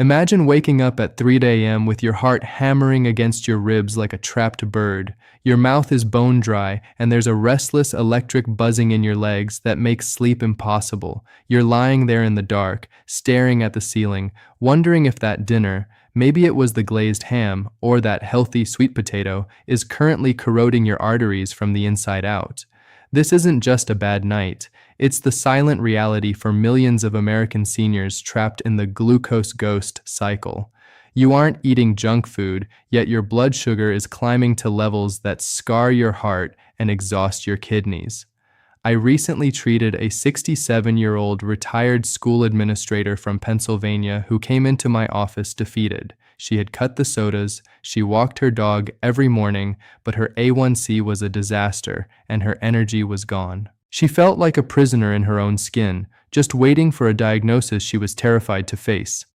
Imagine waking up at 3 a.m. with your heart hammering against your ribs like a trapped bird. Your mouth is bone dry, and there's a restless electric buzzing in your legs that makes sleep impossible. You're lying there in the dark, staring at the ceiling, wondering if that dinner, maybe it was the glazed ham or that healthy sweet potato, is currently corroding your arteries from the inside out. This isn't just a bad night. It's the silent reality for millions of American seniors trapped in the glucose ghost cycle. You aren't eating junk food, yet your blood sugar is climbing to levels that scar your heart and exhaust your kidneys. I recently treated a 67-year-old retired school administrator from Pennsylvania who came into my office defeated. She had cut the sodas, she walked her dog every morning, but her A1C was a disaster and her energy was gone. She felt like a prisoner in her own skin, just waiting for a diagnosis she was terrified to face.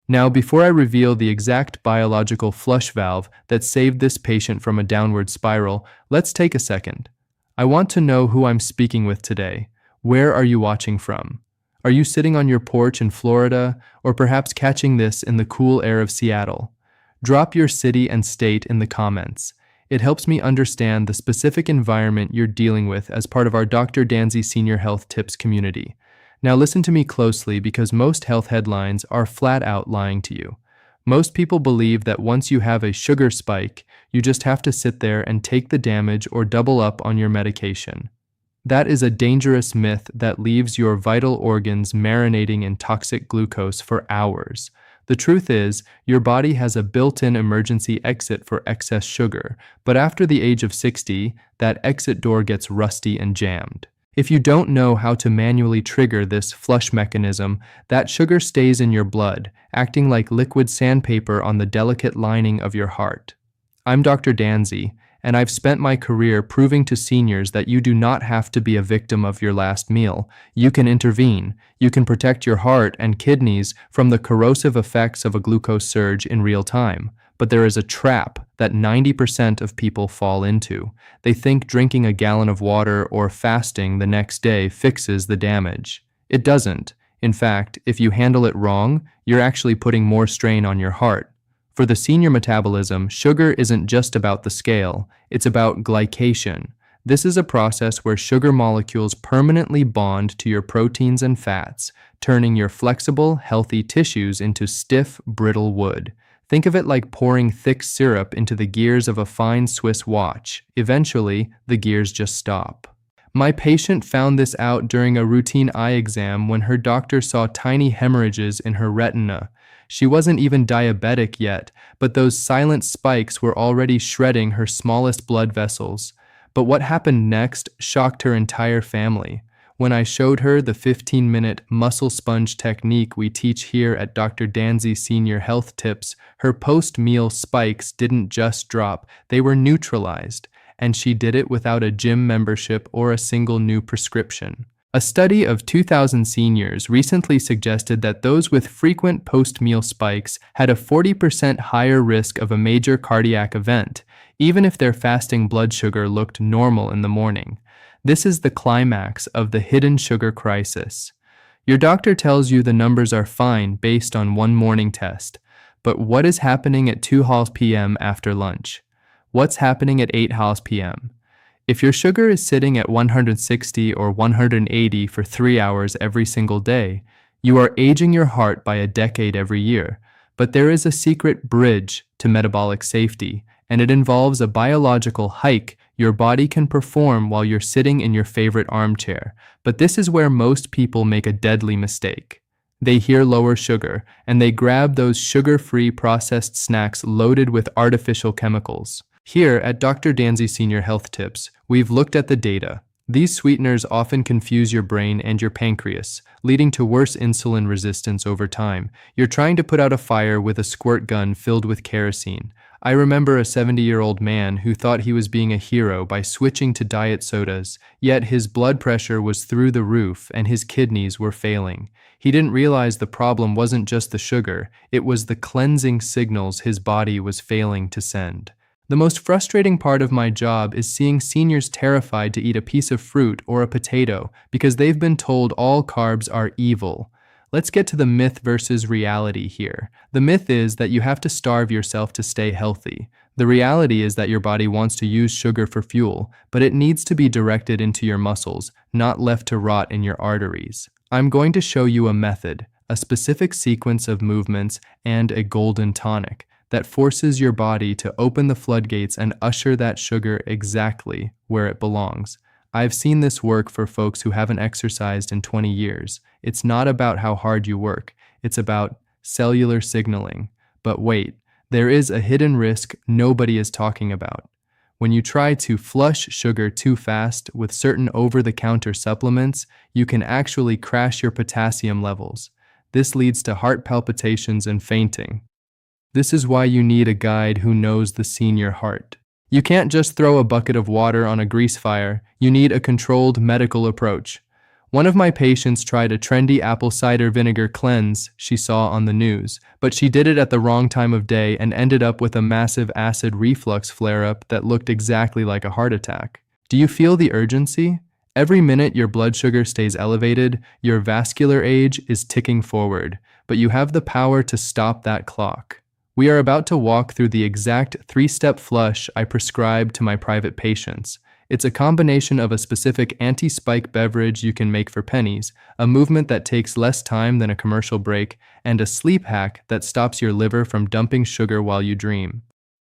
Now, before I reveal the exact biological flush valve that saved this patient from a downward spiral, let's take a second. I want to know who I'm speaking with today. Where are you watching from? Are you sitting on your porch in Florida, or perhaps catching this in the cool air of Seattle? Drop your city and state in the comments. It helps me understand the specific environment you're dealing with as part of our Dr. Danzy Senior Health Tips community. Now listen to me closely because most health headlines are flat out lying to you. Most people believe that once you have a sugar spike, you just have to sit there and take the damage or double up on your medication. That is a dangerous myth that leaves your vital organs marinating in toxic glucose for hours. The truth is, your body has a built-in emergency exit for excess sugar, but after the age of 60, that exit door gets rusty and jammed. If you don't know how to manually trigger this flush mechanism, that sugar stays in your blood, acting like liquid sandpaper on the delicate lining of your heart. I'm Dr. Danzy, and I've spent my career proving to seniors that you do not have to be a victim of your last meal. You can intervene. You can protect your heart and kidneys from the corrosive effects of a glucose surge in real time. But there is a trap that 90% of people fall into. They think drinking a gallon of water or fasting the next day fixes the damage. It doesn't. In fact, if you handle it wrong, you're actually putting more strain on your heart. For the senior metabolism, sugar isn't just about the scale, it's about glycation. This is a process where sugar molecules permanently bond to your proteins and fats, turning your flexible, healthy tissues into stiff, brittle wood. Think of it like pouring thick syrup into the gears of a fine Swiss watch. Eventually, the gears just stop. My patient found this out during a routine eye exam when her doctor saw tiny hemorrhages in her retina. She wasn't even diabetic yet, but those silent spikes were already shredding her smallest blood vessels. But what happened next shocked her entire family. When I showed her the 15-minute muscle sponge technique we teach here at Dr. Danzy Senior Health Tips, her post-meal spikes didn't just drop, they were neutralized. And she did it without a gym membership or a single new prescription. A study of 2,000 seniors recently suggested that those with frequent post-meal spikes had a 40% higher risk of a major cardiac event, even if their fasting blood sugar looked normal in the morning. This is the climax of the hidden sugar crisis. Your doctor tells you the numbers are fine based on one morning test, but what is happening at 2 p.m. after lunch? What's happening at 8 p.m.? If your sugar is sitting at 160 or 180 for 3 hours every single day, you are aging your heart by a decade every year. But there is a secret bridge to metabolic safety, and it involves a biological hike your body can perform while you're sitting in your favorite armchair. But this is where most people make a deadly mistake. They hear lower sugar, and they grab those sugar-free processed snacks loaded with artificial chemicals. Here at Dr. Danzy Senior Health Tips, we've looked at the data. These sweeteners often confuse your brain and your pancreas, leading to worse insulin resistance over time. You're trying to put out a fire with a squirt gun filled with kerosene. I remember a 70-year-old man who thought he was being a hero by switching to diet sodas, yet his blood pressure was through the roof and his kidneys were failing. He didn't realize the problem wasn't just the sugar, it was the cleansing signals his body was failing to send. The most frustrating part of my job is seeing seniors terrified to eat a piece of fruit or a potato because they've been told all carbs are evil. Let's get to the myth versus reality here. The myth is that you have to starve yourself to stay healthy. The reality is that your body wants to use sugar for fuel, but it needs to be directed into your muscles, not left to rot in your arteries. I'm going to show you a method, a specific sequence of movements, and a golden tonic that forces your body to open the floodgates and usher that sugar exactly where it belongs. I've seen this work for folks who haven't exercised in 20 years. It's not about how hard you work, it's about cellular signaling. But wait, there is a hidden risk nobody is talking about. When you try to flush sugar too fast with certain over-the-counter supplements, you can actually crash your potassium levels. This leads to heart palpitations and fainting. This is why you need a guide who knows the senior heart. You can't just throw a bucket of water on a grease fire. You need a controlled medical approach. One of my patients tried a trendy apple cider vinegar cleanse she saw on the news, but she did it at the wrong time of day and ended up with a massive acid reflux flare-up that looked exactly like a heart attack. Do you feel the urgency? Every minute your blood sugar stays elevated, your vascular age is ticking forward, but you have the power to stop that clock. We are about to walk through the exact 3-step flush I prescribe to my private patients. It's a combination of a specific anti-spike beverage you can make for pennies, a movement that takes less time than a commercial break, and a sleep hack that stops your liver from dumping sugar while you dream.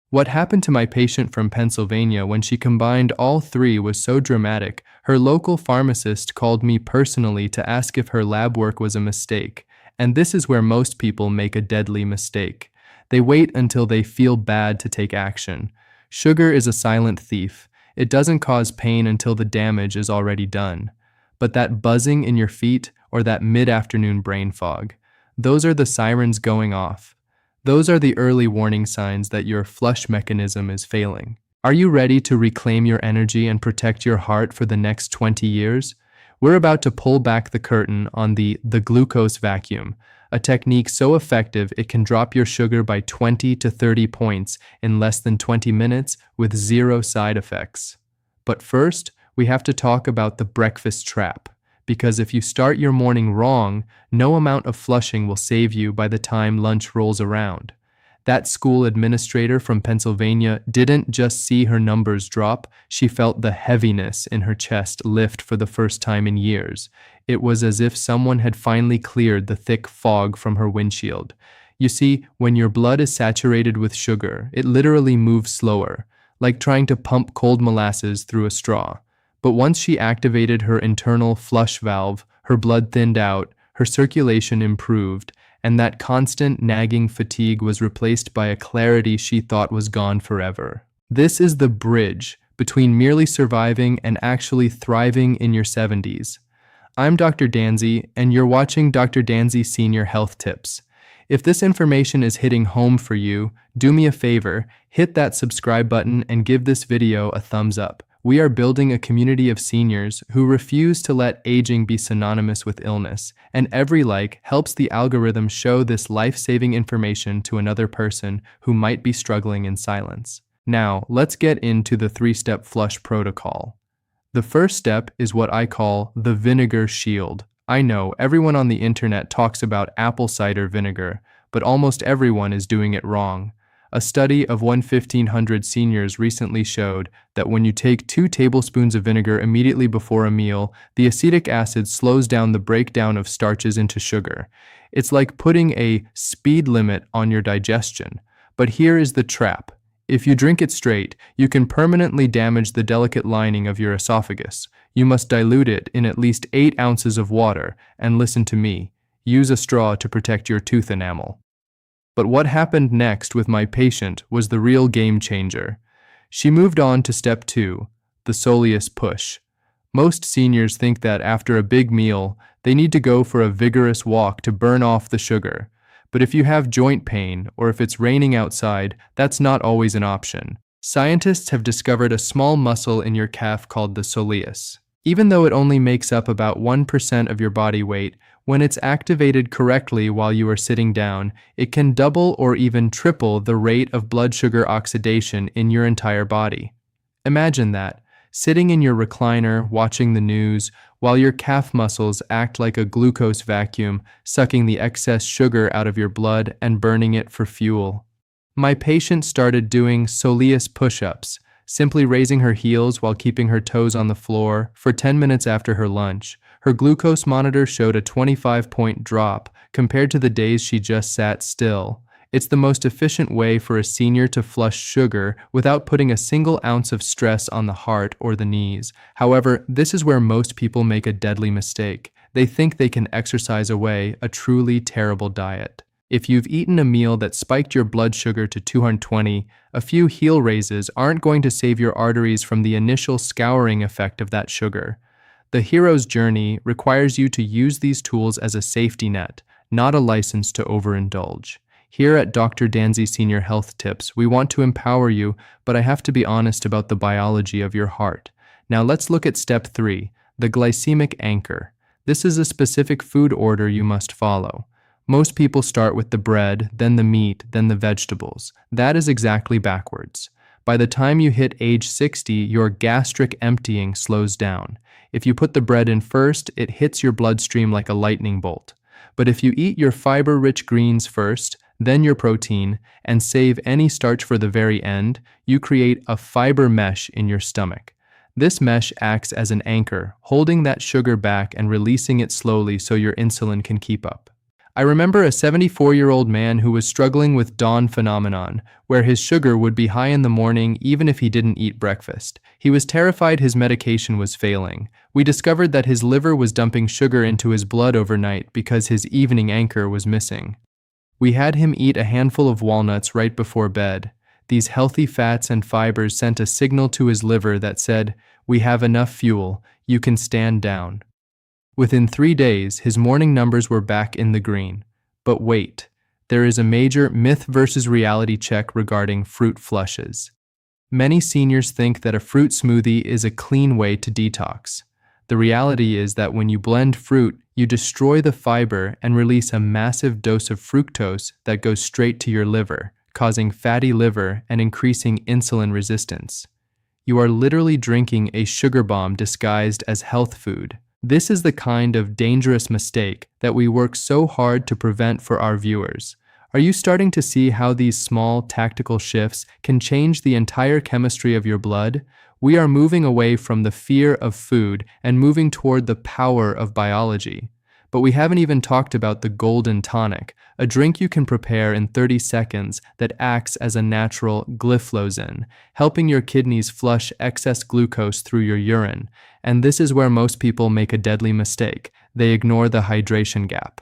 What happened to my patient from Pennsylvania when she combined all three was so dramatic, her local pharmacist called me personally to ask if her lab work was a mistake. And this is where most people make a deadly mistake. They wait until they feel bad to take action. Sugar is a silent thief. It doesn't cause pain until the damage is already done. But that buzzing in your feet or that mid-afternoon brain fog, those are the sirens going off. Those are the early warning signs that your flush mechanism is failing. Are you ready to reclaim your energy and protect your heart for the next 20 years? We're about to pull back the curtain on the glucose vacuum, a technique so effective it can drop your sugar by 20 to 30 points in less than 20 minutes with zero side effects. But first, we have to talk about the breakfast trap, because if you start your morning wrong, no amount of flushing will save you by the time lunch rolls around. That school administrator from Pennsylvania didn't just see her numbers drop, she felt the heaviness in her chest lift for the first time in years. It was as if someone had finally cleared the thick fog from her windshield. You see, when your blood is saturated with sugar, it literally moves slower, like trying to pump cold molasses through a straw. But once she activated her internal flush valve, her blood thinned out, her circulation improved, and that constant nagging fatigue was replaced by a clarity she thought was gone forever. This is the bridge between merely surviving and actually thriving in your 70s. I'm Dr. Danzy, and you're watching Dr. Danzy Senior Health Tips. If this information is hitting home for you, do me a favor, hit that subscribe button and give this video a thumbs up. We are building a community of seniors who refuse to let aging be synonymous with illness, and every like helps the algorithm show this life-saving information to another person who might be struggling in silence. Now, let's get into the 3-step flush protocol. The first step is what I call the vinegar shield. I know everyone on the internet talks about apple cider vinegar, but almost everyone is doing it wrong. A study of 1,500 seniors recently showed that when you take 2 tablespoons of vinegar immediately before a meal, the acetic acid slows down the breakdown of starches into sugar. It's like putting a speed limit on your digestion. But here is the trap. If you drink it straight, you can permanently damage the delicate lining of your esophagus. You must dilute it in at least 8 ounces of water, and listen to me, use a straw to protect your tooth enamel. But what happened next with my patient was the real game changer. She moved on to step 2, the soleus push. Most seniors think that after a big meal, they need to go for a vigorous walk to burn off the sugar. But if you have joint pain or if it's raining outside, that's not always an option. Scientists have discovered a small muscle in your calf called the soleus. Even though it only makes up about 1% of your body weight, when it's activated correctly while you are sitting down, it can double or even triple the rate of blood sugar oxidation in your entire body. Imagine that, sitting in your recliner, watching the news, while your calf muscles act like a glucose vacuum, sucking the excess sugar out of your blood and burning it for fuel. My patient started doing soleus push-ups, simply raising her heels while keeping her toes on the floor for 10 minutes after her lunch. Her glucose monitor showed a 25-point drop compared to the days she just sat still. It's the most efficient way for a senior to flush sugar without putting a single ounce of stress on the heart or the knees. However, this is where most people make a deadly mistake. They think they can exercise away a truly terrible diet. If you've eaten a meal that spiked your blood sugar to 220, a few heel raises aren't going to save your arteries from the initial scouring effect of that sugar. The hero's journey requires you to use these tools as a safety net, not a license to overindulge. Here at Dr. Danzy Senior Health Tips, we want to empower you, but I have to be honest about the biology of your heart. Now let's look at step 3, the glycemic anchor. This is a specific food order you must follow. Most people start with the bread, then the meat, then the vegetables. That is exactly backwards. By the time you hit age 60, your gastric emptying slows down. If you put the bread in first, it hits your bloodstream like a lightning bolt. But if you eat your fiber-rich greens first, then your protein, and save any starch for the very end, you create a fiber mesh in your stomach. This mesh acts as an anchor, holding that sugar back and releasing it slowly so your insulin can keep up. I remember a 74-year-old man who was struggling with dawn phenomenon, where his sugar would be high in the morning even if he didn't eat breakfast. He was terrified his medication was failing. We discovered that his liver was dumping sugar into his blood overnight because his evening anchor was missing. We had him eat a handful of walnuts right before bed. These healthy fats and fibers sent a signal to his liver that said, "We have enough fuel, you can stand down." Within 3 days, his morning numbers were back in the green. But wait, there is a major myth versus reality check regarding fruit flushes. Many seniors think that a fruit smoothie is a clean way to detox. The reality is that when you blend fruit, you destroy the fiber and release a massive dose of fructose that goes straight to your liver, causing fatty liver and increasing insulin resistance. You are literally drinking a sugar bomb disguised as health food. This is the kind of dangerous mistake that we work so hard to prevent for our viewers. Are you starting to see how these small tactical shifts can change the entire chemistry of your blood? We are moving away from the fear of food and moving toward the power of biology. But we haven't even talked about the golden tonic, a drink you can prepare in 30 seconds that acts as a natural glyphlosin, helping your kidneys flush excess glucose through your urine. And this is where most people make a deadly mistake. They ignore the hydration gap.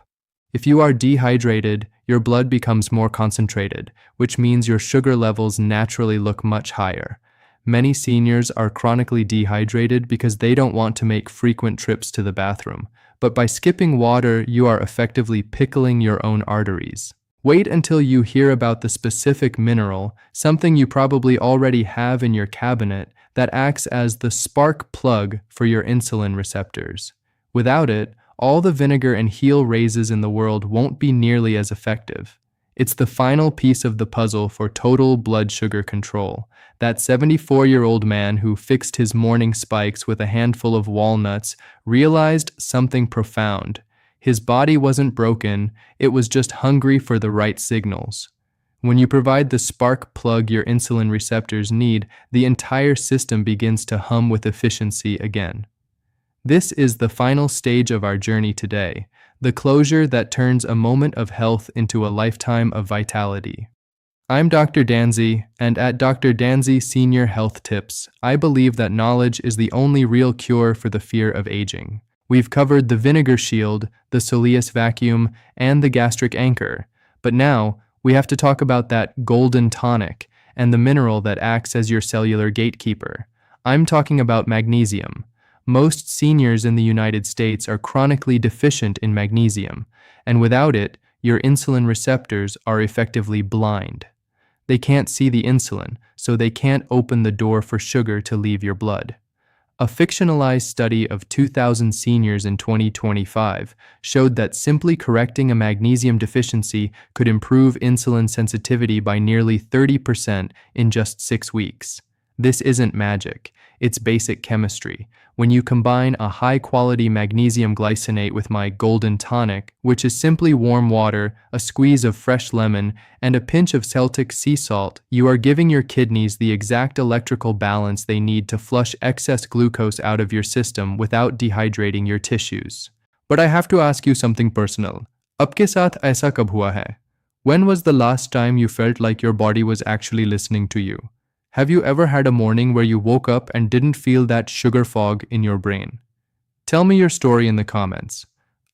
If you are dehydrated, your blood becomes more concentrated, which means your sugar levels naturally look much higher. Many seniors are chronically dehydrated because they don't want to make frequent trips to the bathroom. But by skipping water, you are effectively pickling your own arteries. Wait until you hear about the specific mineral, something you probably already have in your cabinet, that acts as the spark plug for your insulin receptors. Without it, all the vinegar and heel raises in the world won't be nearly as effective. It's the final piece of the puzzle for total blood sugar control. That 74-year-old man who fixed his morning spikes with a handful of walnuts realized something profound. His body wasn't broken, it was just hungry for the right signals. When you provide the spark plug your insulin receptors need, the entire system begins to hum with efficiency again. This is the final stage of our journey today, the closure that turns a moment of health into a lifetime of vitality. I'm Dr. Danzy, and at Dr. Danzy Senior Health Tips, I believe that knowledge is the only real cure for the fear of aging. We've covered the vinegar shield, the soleus vacuum, and the gastric anchor, but now we have to talk about that golden tonic and the mineral that acts as your cellular gatekeeper. I'm talking about magnesium. Most seniors in the United States are chronically deficient in magnesium, and without it, your insulin receptors are effectively blind. They can't see the insulin, so they can't open the door for sugar to leave your blood. A fictionalized study of 2,000 seniors in 2025 showed that simply correcting a magnesium deficiency could improve insulin sensitivity by nearly 30% in just 6 weeks. This isn't magic, it's basic chemistry. When you combine a high-quality magnesium glycinate with my golden tonic, which is simply warm water, a squeeze of fresh lemon, and a pinch of Celtic sea salt, you are giving your kidneys the exact electrical balance they need to flush excess glucose out of your system without dehydrating your tissues. But I have to ask you something personal. आपके साथ ऐसा कब हुआ है? When was the last time you felt like your body was actually listening to you? Have you ever had a morning where you woke up and didn't feel that sugar fog in your brain? Tell me your story in the comments.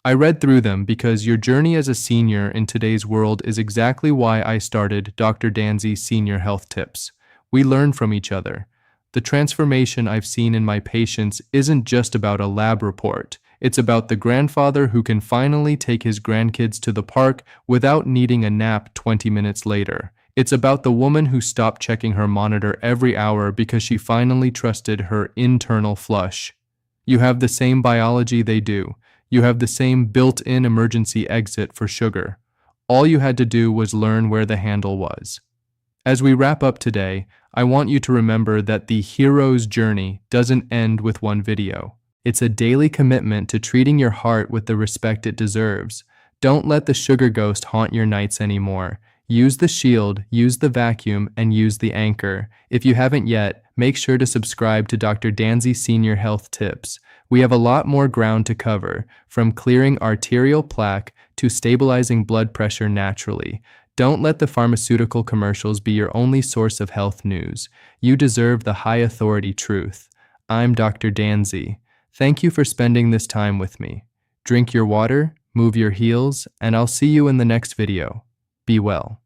I read through them because your journey as a senior in today's world is exactly why I started Dr. Danzy Senior Health Tips. We learn from each other. The transformation I've seen in my patients isn't just about a lab report. It's about the grandfather who can finally take his grandkids to the park without needing a nap 20 minutes later. It's about the woman who stopped checking her monitor every hour because she finally trusted her internal flush. You have the same biology they do. You have the same built-in emergency exit for sugar. All you had to do was learn where the handle was. As we wrap up today, I want you to remember that the hero's journey doesn't end with one video. It's a daily commitment to treating your heart with the respect it deserves. Don't let the sugar ghost haunt your nights anymore. Use the shield, use the vacuum, and use the anchor. If you haven't yet, make sure to subscribe to Dr. Danzy Senior Health Tips. We have a lot more ground to cover, from clearing arterial plaque to stabilizing blood pressure naturally. Don't let the pharmaceutical commercials be your only source of health news. You deserve the high authority truth. I'm Dr. Danzy. Thank you for spending this time with me. Drink your water, move your heels, and I'll see you in the next video. Be well.